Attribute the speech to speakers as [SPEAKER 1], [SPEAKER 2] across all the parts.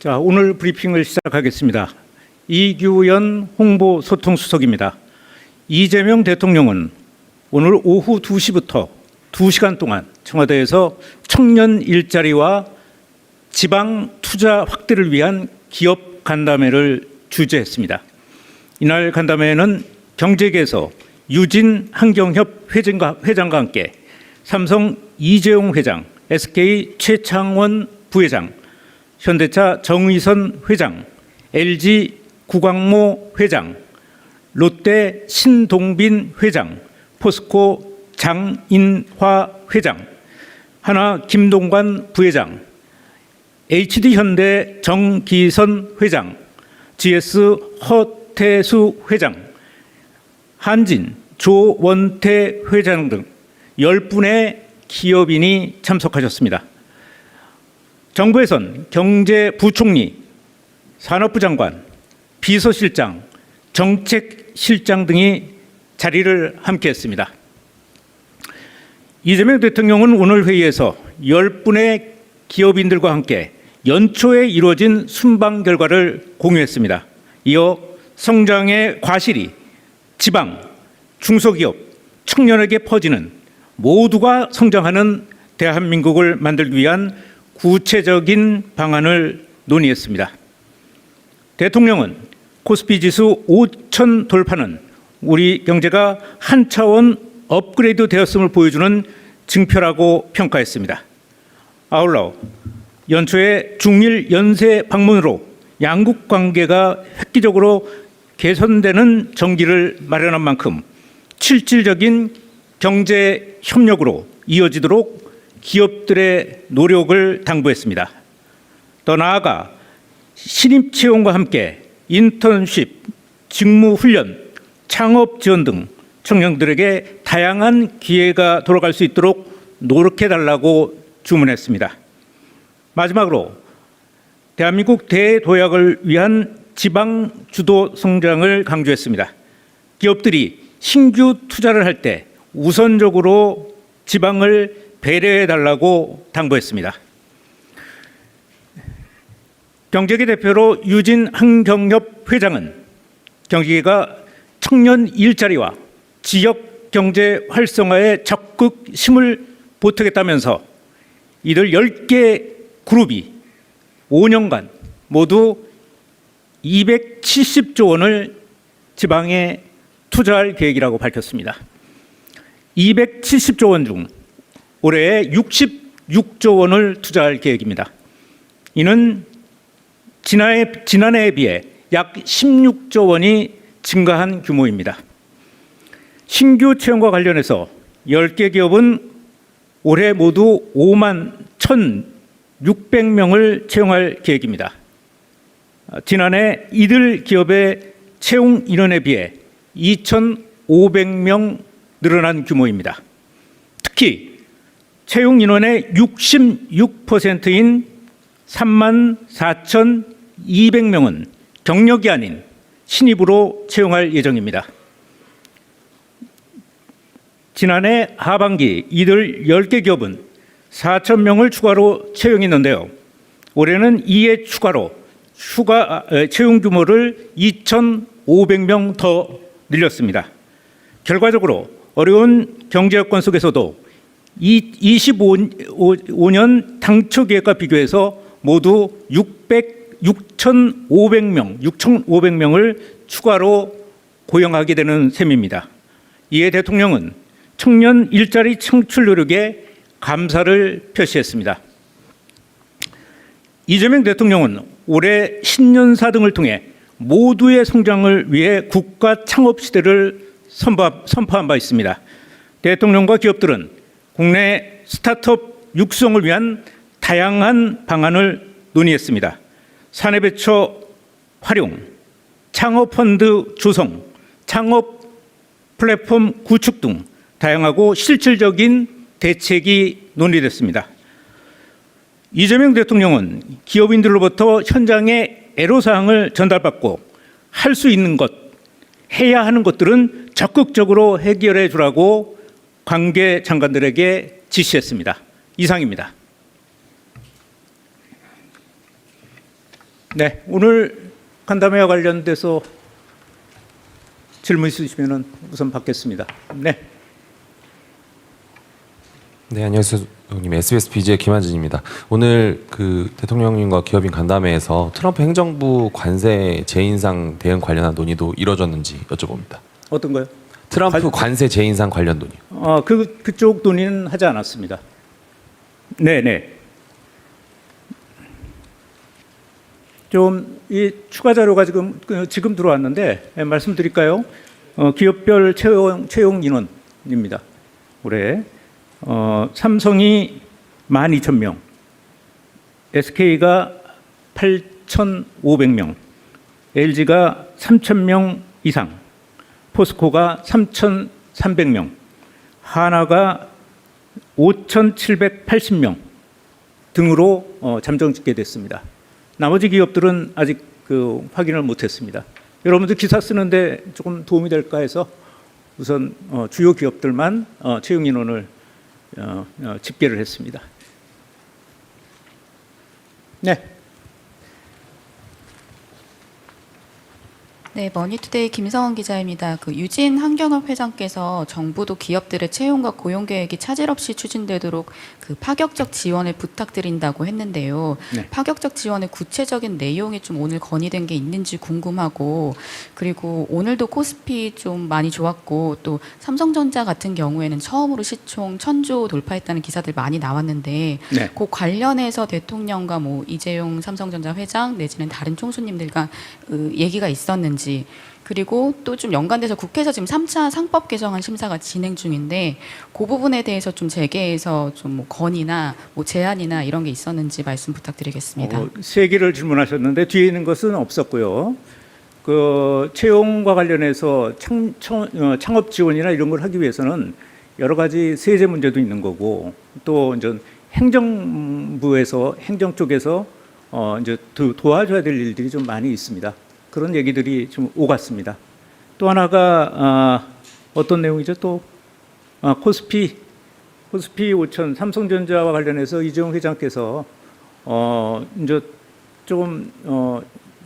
[SPEAKER 1] 자, 오늘 브리핑을 시작하겠습니다. 이규현 홍보소통수석입니다. 이재명 대통령은 오늘 오후 2시부터 2시간 동안 청와대에서 청년 일자리와 지방 투자 확대를 위한 기업 간담회를 주재했습니다. 이날 간담회에는 경제계에서 유진 환경협 회장과 함께 삼성 이재용 회장, SK 최창원 부회장, 현대차 정의선 회장, LG 구광모 회장, 롯데 신동빈 회장, 포스코 장인화 회장, 하나 김동관 부회장, HD현대 정기선 회장, GS 허태수 회장, 한진 조원태 회장 등 10분의 기업인이 참석하셨습니다. 정부에선 경제부총리, 산업부 장관, 비서실장, 정책실장 등이 자리를 함께했습니다. 이재명 대통령은 오늘 회의에서 10분의 기업인들과 함께 연초에 이루어진 순방 결과를 공유했습니다. 이어 성장의 과실이 지방, 중소기업, 청년에게 퍼지는 모두가 성장하는 대한민국을 만들기 위한 구체적인 방안을 논의했습니다. 대통령은 코스피 지수 5천 돌파는 우리 경제가 한 차원 업그레이드 되었음을 보여주는 증표라고 평가했습니다. 아울러 연초에 중일 연쇄 방문으로 양국 관계가 획기적으로 개선되는 전기를 마련한 만큼 실질적인 경제 협력으로 이어지도록 기업들의 노력을 당부했습니다. 더 나아가 신입 채용과 함께 인턴십, 직무훈련, 창업 지원 등 청년들에게 다양한 기회가 돌아갈 수 있도록 노력해달라고 주문했습니다. 마지막으로 대한민국 대도약을 위한 지방 주도 성장을 강조했습니다. 기업들이 신규 투자를 할 때 우선적으로 지방을 배려해달라고 당부했습니다. 경제계 대표로 유진 환경협 회장은 경제계가 청년 일자리와 지역 경제 활성화에 적극 힘을 보태겠다면서 이들 10개 그룹이 5년간 모두 270조 원을 지방에 투자할 계획이라고 밝혔습니다. 270조 원 중 올해 66조 원을 투자할 계획입니다. 이는 지난해에 비해 약 16조 원이 증가한 규모입니다. 신규 채용과 관련해서 10개 기업은 올해 모두 5만 1,600명을 채용할 계획입니다. 지난해 이들 기업의 채용 인원에 비해 2,500명 늘어난 규모입니다. 특히 채용 인원의 66%인 34,200명은 경력이 아닌 신입으로 채용할 예정입니다. 지난해 하반기 이들 10개 기업은 4,000명을 추가로 채용했는데요. 올해는 이에 추가로 채용 규모를 2,500명 더 늘렸습니다. 결과적으로 어려운 경제 여건 속에서도 25년 당초 계획과 비교해서 모두 6,500명을 추가로 고용하게 되는 셈입니다. 이에 대통령은 청년 일자리 창출 노력에 감사를 표시했습니다. 이재명 대통령은 올해 신년사 등을 통해 모두의 성장을 위해 국가 창업 시대를 선포한 바 있습니다. 대통령과 기업들은 국내 스타트업 육성을 위한 다양한 방안을 논의했습니다. 사내베처 활용, 창업펀드 조성, 창업 플랫폼 구축 등 다양하고 실질적인 대책이 논의됐습니다. 이재명 대통령은 기업인들로부터 현장의 애로사항을 전달받고 할 수 있는 것, 해야 하는 것들은 적극적으로 해결해 주라고 관계 장관들에게 지시했습니다. 이상입니다. 네, 오늘 간담회와 관련돼서 질문 있으시면 우선 받겠습니다. 네.
[SPEAKER 2] 네, 안녕하세요, 형님. SBS BJ 김한진입니다. 오늘 그 대통령님과 기업인 간담회에서 트럼프 행정부 관세 재인상 대응 관련한 논의도 이뤄졌는지 여쭤봅니다.
[SPEAKER 1] 어떤 거요?
[SPEAKER 2] 트럼프 관세 재인상 관련 논의.
[SPEAKER 1] 그쪽 논의는 하지 않았습니다. 네, 네. 좀 이 추가 자료가 지금 들어왔는데 말씀드릴까요? 기업별 채용 인원입니다. 올해 삼성이 12,000명, SK가 8,500명, LG가 3,000명 이상, 포스코가 3,300명, 하나가 5,780명 등으로 잠정 집계됐습니다. 나머지 기업들은 아직 확인을 못했습니다. 여러분들 기사 쓰는데 조금 도움이 될까 해서 우선 주요 기업들만 채용 인원을 집계를 했습니다. 네.
[SPEAKER 3] 네, 머니투데이 김성원 기자입니다. 유진 환경업 회장께서 정부도 기업들의 채용과 고용 계획이 차질 없이 추진되도록 파격적 지원을 부탁드린다고 했는데요.
[SPEAKER 1] 네.
[SPEAKER 3] 파격적 지원의 구체적인 내용이 좀 오늘 건의된 게 있는지 궁금하고, 그리고 오늘도 코스피 좀 많이 좋았고, 또 삼성전자 같은 경우에는 처음으로 시총 1,000조 돌파했다는 기사들 많이 나왔는데,
[SPEAKER 1] 네.
[SPEAKER 3] 그 관련해서 대통령과 이재용 삼성전자 회장 내지는 다른 총수님들과 얘기가 있었는지, 그리고 또 좀 연관돼서 국회에서 지금 3차 상법 개정안 심사가 진행 중인데 그 부분에 대해서 좀 재개해서 좀 건의나 제안이나 이런 게 있었는지 말씀 부탁드리겠습니다.
[SPEAKER 1] 세 개를 질문하셨는데 뒤에 있는 것은 없었고요. 채용과 관련해서 창업 지원이나 이런 걸 하기 위해서는 여러 가지 세제 문제도 있는 거고 또 이제 행정부에서 행정 쪽에서 이제 도와줘야 될 일들이 좀 많이 있습니다. 그런 얘기들이 좀 오갔습니다. 또 하나가 어떤 내용이죠? 또 코스피 5천 삼성전자와 관련해서 이재용 회장께서 이제 조금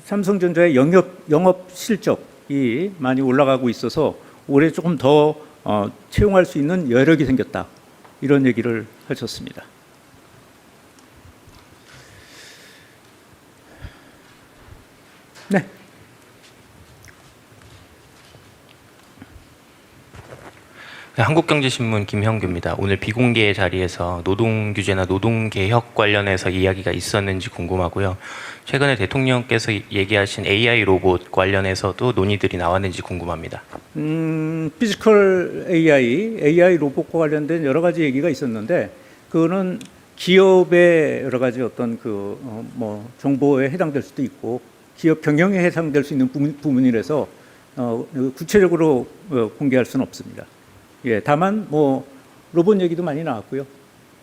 [SPEAKER 1] 삼성전자의 영업 실적이 많이 올라가고 있어서 올해 조금 더 채용할 수 있는 여력이 생겼다. 이런 얘기를 하셨습니다. 네.
[SPEAKER 4] 한국경제신문 김형규입니다. 오늘 비공개 자리에서 노동규제나 노동개혁 관련해서 이야기가 있었는지 궁금하고요. 최근에 대통령께서 얘기하신 AI 로봇 관련해서도 논의들이 나왔는지 궁금합니다.
[SPEAKER 1] 피지컬 AI 로봇과 관련된 여러 가지 얘기가 있었는데 그거는 기업의 여러 가지 어떤 정보에 해당될 수도 있고 기업 경영에 해당될 수 있는 부분이라서 구체적으로 공개할 수는 없습니다. 예, 다만 로봇 얘기도 많이 나왔고요.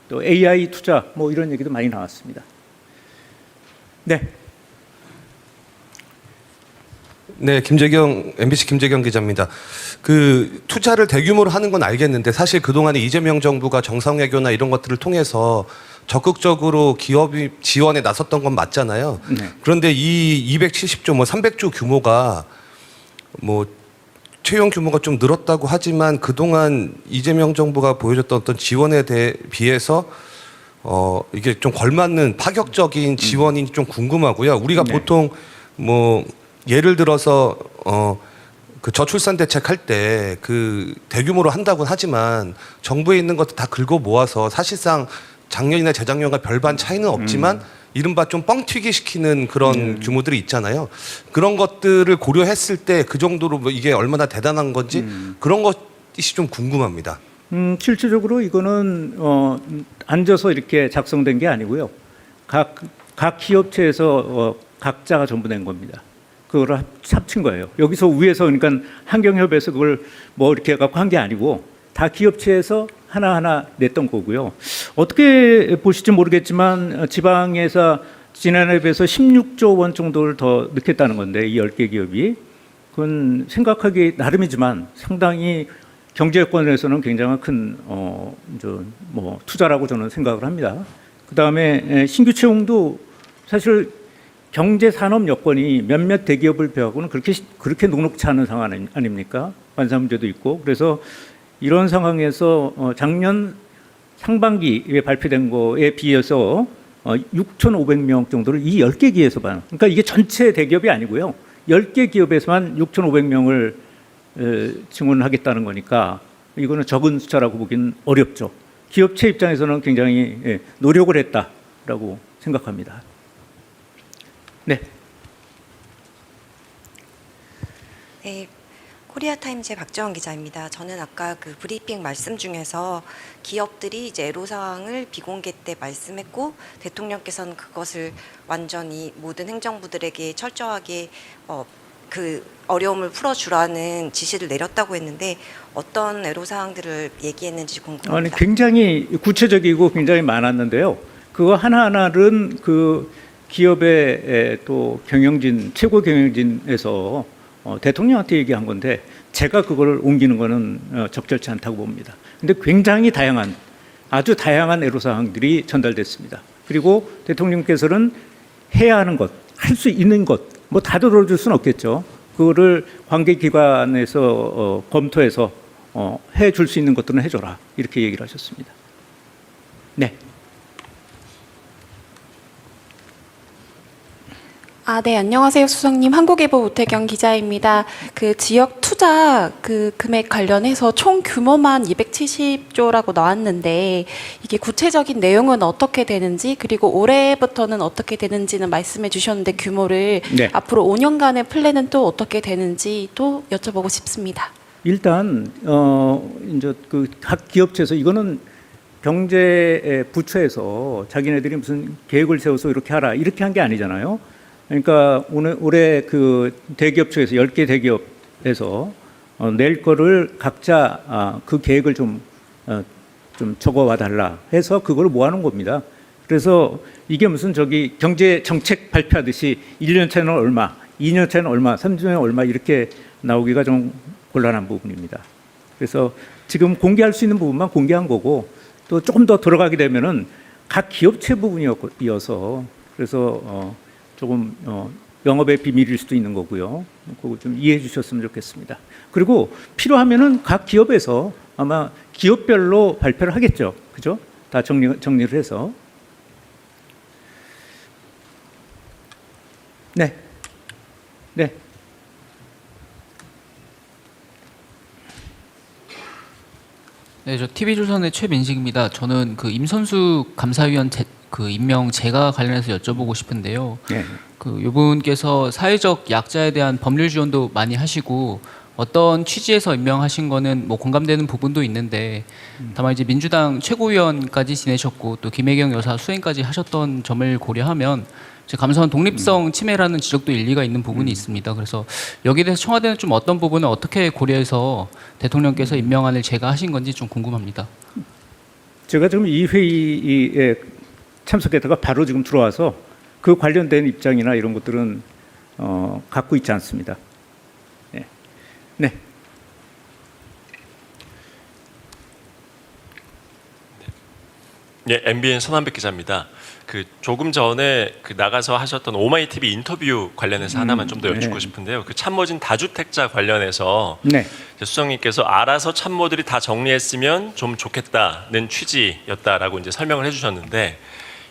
[SPEAKER 1] 또 AI 투자 이런 얘기도 많이 나왔습니다. 네.
[SPEAKER 5] 네, MBC 김재경 기자입니다. 투자를 대규모로 하는 건 알겠는데 사실 그동안에 이재명 정부가 정상외교나 이런 것들을 통해서 적극적으로 기업이 지원에 나섰던 건 맞잖아요.
[SPEAKER 1] 네.
[SPEAKER 5] 그런데 이 270조, 300조 규모가 채용 규모가 좀 늘었다고 하지만 그동안 이재명 정부가 보여줬던 어떤 지원에 비해서 이게 좀 걸맞는 파격적인 지원이 좀 궁금하고요. 우리가
[SPEAKER 1] 네.
[SPEAKER 5] 보통 예를 들어서 저출산 대책 할 때 대규모로 한다고는 하지만 정부에 있는 것도 다 긁어 모아서 사실상 작년이나 재작년과 별반 차이는 없지만 이른바 좀 뻥튀기 시키는 그런 규모들이 있잖아요. 그런 것들을 고려했을 때 그 정도로 이게 얼마나 대단한 건지 그런 것이 좀 궁금합니다.
[SPEAKER 1] 실질적으로 이거는 앉아서 이렇게 작성된 게 아니고요. 각 기업체에서 각자가 전부 낸 겁니다. 그걸 합친 거예요. 여기서 위에서 그러니까 환경협에서 그걸 이렇게 갖고 한 게 아니고 다 기업체에서 하나하나 냈던 거고요. 어떻게 보실지 모르겠지만 지방에서 지난해에 비해서 16조 원 정도를 더 넣겠다는 건데 이 10개 기업이 그건 생각하기 나름이지만 상당히 경제 여건에서는 굉장히 큰 투자라고 저는 생각을 합니다. 그다음에 신규 채용도 사실 경제 산업 여건이 몇몇 대기업을 비하고는 그렇게 녹록치 않은 상황 아닙니까? 관세 문제도 있고. 그래서 이런 상황에서 작년 상반기에 발표된 거에 비해서 6,500명 정도를 이 10개 기업에서만, 그러니까 이게 전체 대기업이 아니고요. 10개 기업에서만 6,500명을 증원하겠다는 거니까 이거는 적은 숫자라고 보기는 어렵죠. 기업체 입장에서는 굉장히 노력을 했다라고 생각합니다. 네.
[SPEAKER 6] 네, 코리아타임즈의 박지원 기자입니다. 저는 아까 그 브리핑 말씀 중에서 기업들이 이제 애로사항을 비공개 때 말씀했고 대통령께서는 그것을 완전히 모든 행정부들에게 철저하게 그 어려움을 풀어주라는 지시를 내렸다고 했는데 어떤 애로사항들을 얘기했는지 궁금합니다.
[SPEAKER 1] 아니, 굉장히 구체적이고 굉장히 많았는데요. 그거 하나하나는 그 기업의 또 경영진, 최고 경영진에서 대통령한테 얘기한 건데 제가 그걸 옮기는 거는 적절치 않다고 봅니다. 근데 굉장히 다양한, 아주 다양한 애로사항들이 전달됐습니다. 그리고 대통령께서는 해야 하는 것, 할 수 있는 것, 뭐 다 들어줄 수는 없겠죠. 그거를 관계기관에서 검토해서 해줄 수 있는 것들은 해줘라. 이렇게 얘기를 하셨습니다. 네.
[SPEAKER 7] 네, 안녕하세요, 수석님. 한국일보 오태경 기자입니다. 그 지역 투자 그 금액 관련해서 총 규모만 270조라고 나왔는데 이게 구체적인 내용은 어떻게 되는지 그리고 올해부터는 어떻게 되는지는 말씀해 주셨는데 규모를
[SPEAKER 1] 네.
[SPEAKER 7] 앞으로 5년간의 플랜은 또 어떻게 되는지 또 여쭤보고 싶습니다.
[SPEAKER 1] 일단 이제 그 각 기업체에서 이거는 경제 부처에서 자기네들이 무슨 계획을 세워서 이렇게 하라 이렇게 한 게 아니잖아요. 그러니까 올해 그 대기업 쪽에서 10개 대기업에서 낼 거를 각자 그 계획을 좀 적어와 달라 해서 그걸 모아놓은 겁니다. 그래서 이게 무슨 저기 경제 정책 발표하듯이 1년 차는 얼마, 2년 차는 얼마, 3년차는 얼마 이렇게 나오기가 좀 곤란한 부분입니다. 그래서 지금 공개할 수 있는 부분만 공개한 거고 또 조금 더 들어가게 되면은 각 기업체 부분이어서 그래서 조금 영업의 비밀일 수도 있는 거고요. 그거 좀 이해해 주셨으면 좋겠습니다. 그리고 필요하면은 각 기업에서 아마 기업별로 발표를 하겠죠. 그죠? 다 정리를 해서. 네. 네.
[SPEAKER 8] 네, 저 TV조선의 최민식입니다. 저는 그 임선수 감사위원 그 임명 제가 관련해서 여쭤보고 싶은데요.
[SPEAKER 1] 네.
[SPEAKER 8] 그 이분께서 사회적 약자에 대한 법률 지원도 많이 하시고 어떤 취지에서 임명하신 거는 뭐 공감되는 부분도 있는데 다만 이제 민주당 최고위원까지 지내셨고 또 김혜경 여사 수행까지 하셨던 점을 고려하면 제 감사원 독립성 침해라는 지적도 일리가 있는 부분이 있습니다. 그래서 여기에 대해서 청와대는 좀 어떤 부분을 어떻게 고려해서 대통령께서 임명안을 제거하신 건지 좀 궁금합니다.
[SPEAKER 1] 제가 지금 이 회의에 참석했다가 바로 지금 들어와서 그 관련된 입장이나 이런 것들은 갖고 있지 않습니다. 네. 네.
[SPEAKER 9] 예, MBN 손한백 기자입니다. 그 조금 전에 그 나가서 하셨던 오마이 TV 인터뷰 관련해서 하나만 좀 더 여쭙고
[SPEAKER 1] 네.
[SPEAKER 9] 싶은데요. 그 참모진 다주택자 관련해서
[SPEAKER 1] 네.
[SPEAKER 9] 수석님께서 알아서 참모들이 다 정리했으면 좀 좋겠다는 취지였다라고 이제 설명을 해주셨는데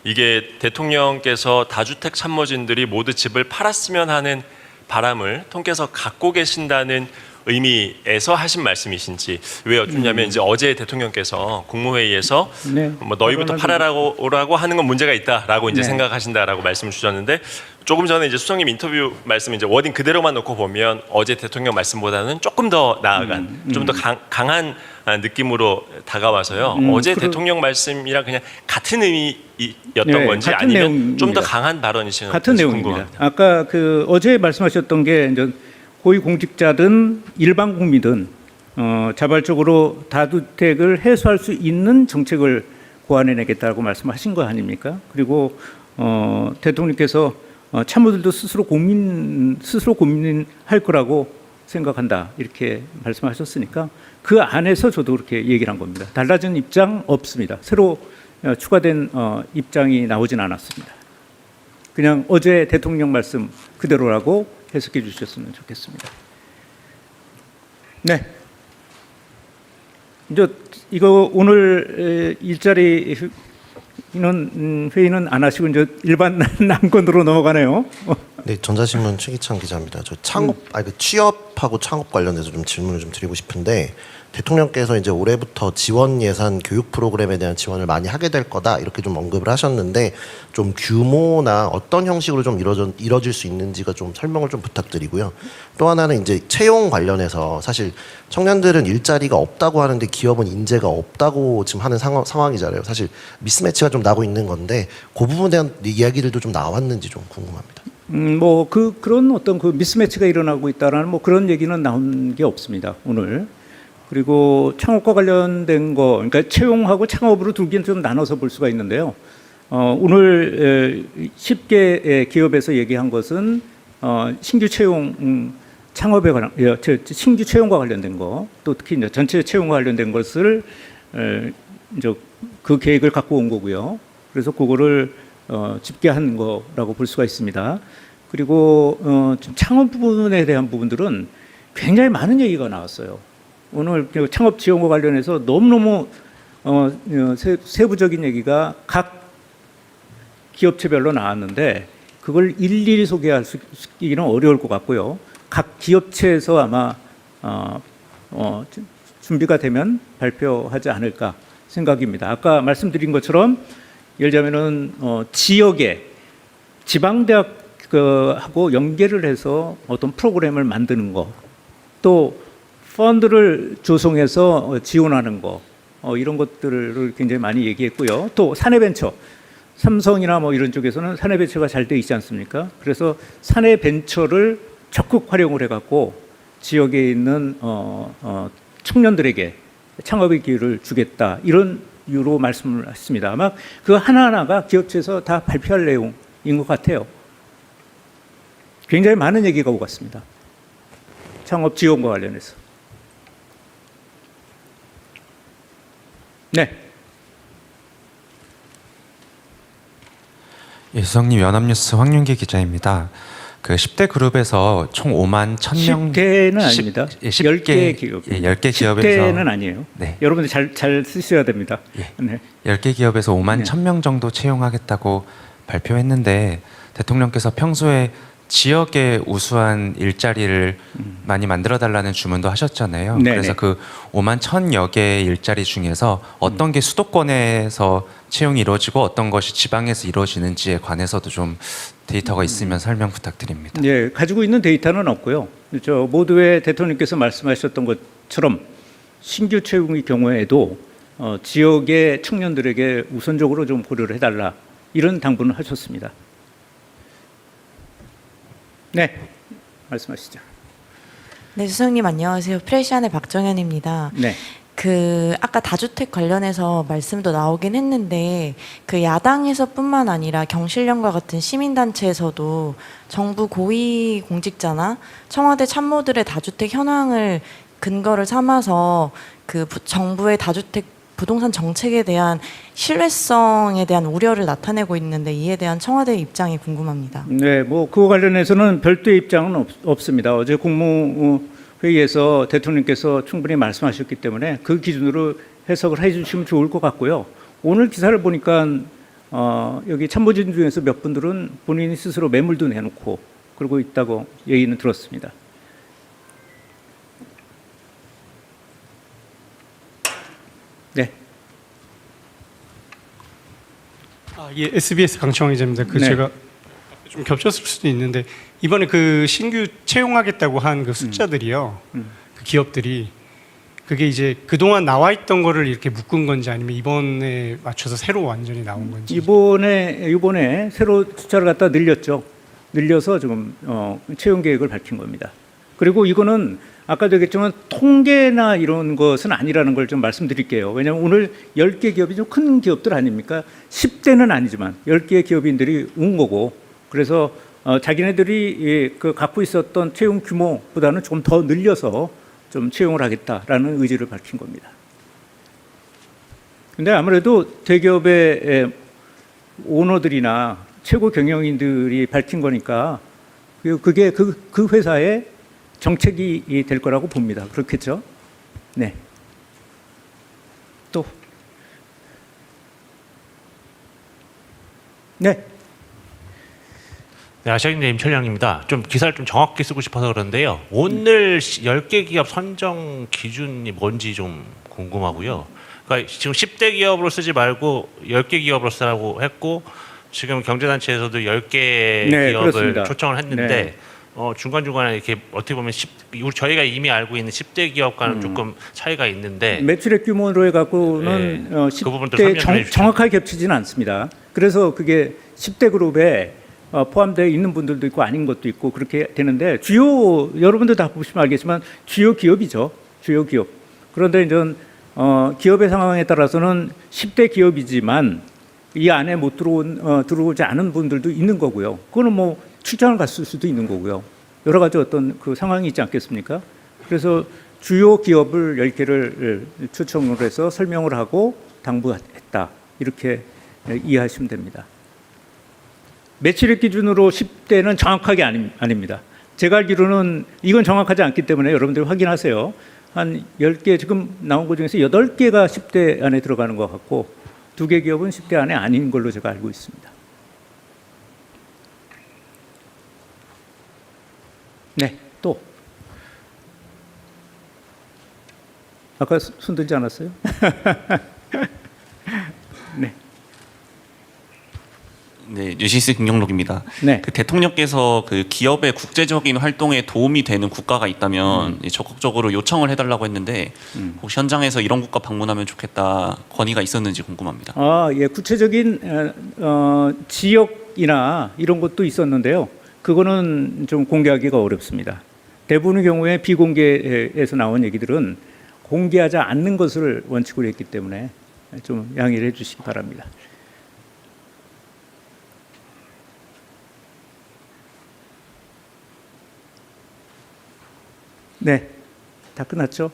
[SPEAKER 9] 이게 대통령께서 다주택 참모진들이 모두 집을 팔았으면 하는 바람을 통께서 갖고 계신다는 의미에서 하신 말씀이신지 왜 여쭙냐면 이제 어제 대통령께서 국무회의에서
[SPEAKER 1] 네.
[SPEAKER 9] 뭐 너희부터 팔아라고 하는 건 문제가 있다라고 이제
[SPEAKER 1] 네.
[SPEAKER 9] 생각하신다라고 말씀을 주셨는데 조금 전에 이제 수석님 인터뷰 말씀 이제 워딩 그대로만 놓고 보면 어제 대통령 말씀보다는 조금 더 나아간 좀 더 강한 느낌으로 다가와서요. 어제 대통령 말씀이랑 그냥 같은 의미였던
[SPEAKER 1] 네,
[SPEAKER 9] 건지
[SPEAKER 1] 같은
[SPEAKER 9] 아니면
[SPEAKER 1] 내용입니다.
[SPEAKER 9] 좀 더 강한 발언이신지
[SPEAKER 1] 같은 내용입니다.
[SPEAKER 9] 궁금합니다.
[SPEAKER 1] 아까 그 어제 말씀하셨던 게 이제 고위공직자든 일반 국민든 자발적으로 다주택을 해소할 수 있는 정책을 고안해내겠다고 말씀하신 거 아닙니까? 그리고 대통령께서 참모들도 스스로 고민할 거라고 생각한다 이렇게 말씀하셨으니까 그 안에서 저도 그렇게 얘기를 한 겁니다. 달라진 입장 없습니다. 새로 추가된 입장이 나오진 않았습니다. 그냥 어제 대통령 말씀 그대로라고 해석해 주셨으면 좋겠습니다. 네. 이제 이거 오늘 일자리 회의는 안 하시고 이제 일반 난건으로 넘어가네요.
[SPEAKER 10] 네, 전자신문 최기찬 기자입니다. 저 취업하고 창업 관련해서 좀 질문을 좀 드리고 싶은데, 대통령께서 이제 올해부터 지원 예산 교육 프로그램에 대한 지원을 많이 하게 될 거다 이렇게 좀 언급을 하셨는데, 좀 규모나 어떤 형식으로 좀 이뤄질 수 있는지가 좀 설명을 좀 부탁드리고요. 또 하나는 이제 채용 관련해서 사실 청년들은 일자리가 없다고 하는데 기업은 인재가 없다고 지금 하는 상황이잖아요. 사실 미스매치가 좀 나고 있는 건데 그 부분에 대한 이야기들도 좀 나왔는지 좀 궁금합니다.
[SPEAKER 1] 뭐 그런 어떤 그 미스매치가 일어나고 있다라는 뭐 그런 얘기는 나온 게 없습니다, 오늘. 그리고 창업과 관련된 거, 그러니까 채용하고 창업으로 두 개는 좀 나눠서 볼 수가 있는데요. 오늘 10개 기업에서 얘기한 것은 신규 채용 창업에 관한 신규 채용과 관련된 거, 또 특히 이제 전체 채용과 관련된 것을 이제 그 계획을 갖고 온 거고요. 그래서 그거를 집계한 거라고 볼 수가 있습니다. 그리고 지금 창업 부분에 대한 부분들은 굉장히 많은 얘기가 나왔어요. 오늘 창업 지원과 관련해서 너무너무 세부적인 얘기가 각 기업체별로 나왔는데 그걸 일일이 소개하기는 어려울 것 같고요. 각 기업체에서 아마 준비가 되면 발표하지 않을까 생각입니다. 아까 말씀드린 것처럼 예를 들자면은 지역에 지방대학하고 연계를 해서 어떤 프로그램을 만드는 거, 또 펀드를 조성해서 지원하는 거, 이런 것들을 굉장히 많이 얘기했고요. 또 사내벤처, 삼성이나 뭐 이런 쪽에서는 사내벤처가 잘 돼 있지 않습니까? 그래서 사내벤처를 적극 활용을 해갖고 지역에 있는 청년들에게 창업의 기회를 주겠다, 이런 이유로 말씀을 했습니다. 아마 그 하나하나가 기업체에서 다 발표할 내용인 것 같아요. 굉장히 많은 얘기가 오고 갔습니다. 창업 지원과 관련해서. 네.
[SPEAKER 11] 예, 수석님, 연합뉴스 황윤기 기자입니다. 그 10대 그룹에서 총 5만 1,000명
[SPEAKER 1] 10개는 아닙니다. 10개 기업.
[SPEAKER 11] 예, 10개 기업에서
[SPEAKER 1] 10개는 아니에요.
[SPEAKER 11] 네.
[SPEAKER 1] 여러분들 잘 쓰셔야 됩니다.
[SPEAKER 11] 예.
[SPEAKER 1] 네.
[SPEAKER 11] 10개 기업에서 5만
[SPEAKER 1] 네.
[SPEAKER 11] 1,000명 정도 채용하겠다고 발표했는데, 대통령께서 평소에 지역에 우수한 일자리를 많이 만들어 달라는 주문도 하셨잖아요.
[SPEAKER 1] 네네.
[SPEAKER 11] 그래서 그 5만 1,000여 개의 일자리 중에서 어떤 게 수도권에서 채용이 이루어지고 어떤 것이 지방에서 이루어지는지에 관해서도 좀 데이터가 있으면 설명 부탁드립니다.
[SPEAKER 1] 예, 가지고 있는 데이터는 없고요. 저 모두의 대통령께서 말씀하셨던 것처럼 신규 채용의 경우에도 지역의 청년들에게 우선적으로 좀 고려를 해달라, 이런 당부는 하셨습니다. 네, 말씀하시죠.
[SPEAKER 12] 네, 수석님 안녕하세요. 프레시안의 박정현입니다.
[SPEAKER 1] 네.
[SPEAKER 12] 아까 다주택 관련해서 말씀도 나오긴 했는데, 그 야당에서뿐만 아니라 경실련과 같은 시민단체에서도 정부 고위 공직자나 청와대 참모들의 다주택 현황을 근거를 삼아서 그 정부의 다주택 부동산 정책에 대한 신뢰성에 대한 우려를 나타내고 있는데, 이에 대한 청와대의 입장이 궁금합니다.
[SPEAKER 1] 네, 뭐 그거 관련해서는 별도의 입장은 없습니다. 어제 국무회의에서 대통령께서 충분히 말씀하셨기 때문에 그 기준으로 해석을 해주시면 좋을 것 같고요. 오늘 기사를 보니까 여기 참모진 중에서 몇 분들은 본인이 스스로 매물도 내놓고 그러고 있다고 얘기는 들었습니다. 네.
[SPEAKER 13] 예, SBS 강청원 기자입니다.
[SPEAKER 1] 네.
[SPEAKER 13] 제가 좀 겹쳤을 수도 있는데, 이번에 그 신규 채용하겠다고 한 그 숫자들이요, 그 기업들이 그게 이제 그동안 나와 있던 거를 이렇게 묶은 건지, 아니면 이번에 맞춰서 새로 완전히 나온 건지.
[SPEAKER 1] 이번에 새로 숫자를 갖다 늘렸죠. 늘려서 지금 채용 계획을 밝힌 겁니다. 그리고 이거는 아까도 얘기했지만 통계나 이런 것은 아니라는 걸 좀 말씀드릴게요. 왜냐하면 오늘 10개 기업이 좀 큰 기업들 아닙니까? 10대는 아니지만 10개의 기업인들이 온 거고, 그래서 자기네들이 그 갖고 있었던 채용 규모보다는 조금 더 늘려서 좀 채용을 하겠다라는 의지를 밝힌 겁니다. 근데 아무래도 대기업의 오너들이나 최고 경영인들이 밝힌 거니까 그게 그 회사의 정책이 될 거라고 봅니다. 그렇겠죠? 네. 또. 네.
[SPEAKER 14] 네, 아시아인대 임철량입니다. 좀 기사를 좀 정확히 쓰고 싶어서 그런데요. 오늘 10개 기업 선정 기준이 뭔지 좀 궁금하고요. 그러니까 지금 10대 기업으로 쓰지 말고 10개 기업으로 쓰라고 했고 지금 경제단체에서도 10개
[SPEAKER 1] 네,
[SPEAKER 14] 기업을
[SPEAKER 1] 그렇습니다.
[SPEAKER 14] 초청을 했는데
[SPEAKER 1] 네.
[SPEAKER 14] 중간중간에 이렇게 어떻게 보면 저희가 이미 알고 있는 10대 기업과는 조금 차이가 있는데
[SPEAKER 1] 매출액 규모로 해갖고는
[SPEAKER 14] 네, 그 부분도
[SPEAKER 1] 10대
[SPEAKER 14] 설명 좀 해주시죠.
[SPEAKER 1] 정확하게 겹치지는 않습니다. 그래서 그게 10대 그룹에 포함되어 있는 분들도 있고 아닌 것도 있고 그렇게 되는데 주요 여러분들 다 보시면 알겠지만 주요 기업이죠. 주요 기업. 그런데 이제 기업의 상황에 따라서는 10대 기업이지만 이 안에 못 들어오지 않은 분들도 있는 거고요. 그거는 뭐 출장을 갔을 수도 있는 거고요. 여러 가지 어떤 그 상황이 있지 않겠습니까? 그래서 주요 기업을 10개를 초청을 해서 설명을 하고 당부했다. 이렇게 이해하시면 됩니다. 매출액 기준으로 10대는 정확하게 아닙니다. 제가 알기로는 이건 정확하지 않기 때문에 여러분들이 확인하세요. 한 10개 지금 나온 것 중에서 8개가 10대 안에 들어가는 것 같고 2개 기업은 10대 안에 아닌 걸로 제가 알고 있습니다. 네, 또. 아까 손 들지 않았어요? 네.
[SPEAKER 15] 네, 뉴시스 김영록입니다.
[SPEAKER 1] 네.
[SPEAKER 15] 그 대통령께서 그 기업의 국제적인 활동에 도움이 되는 국가가 있다면 적극적으로 요청을 해달라고 했는데 혹시 현장에서 이런 국가 방문하면 좋겠다 건의가 있었는지 궁금합니다.
[SPEAKER 1] 예, 구체적인 지역이나 이런 것도 있었는데요. 그거는 좀 공개하기가 어렵습니다. 대부분의 경우에 비공개에서 나온 얘기들은 공개하지 않는 것을 원칙으로 했기 때문에 좀 양해를 해주시기 바랍니다. 네, 다 끝났죠?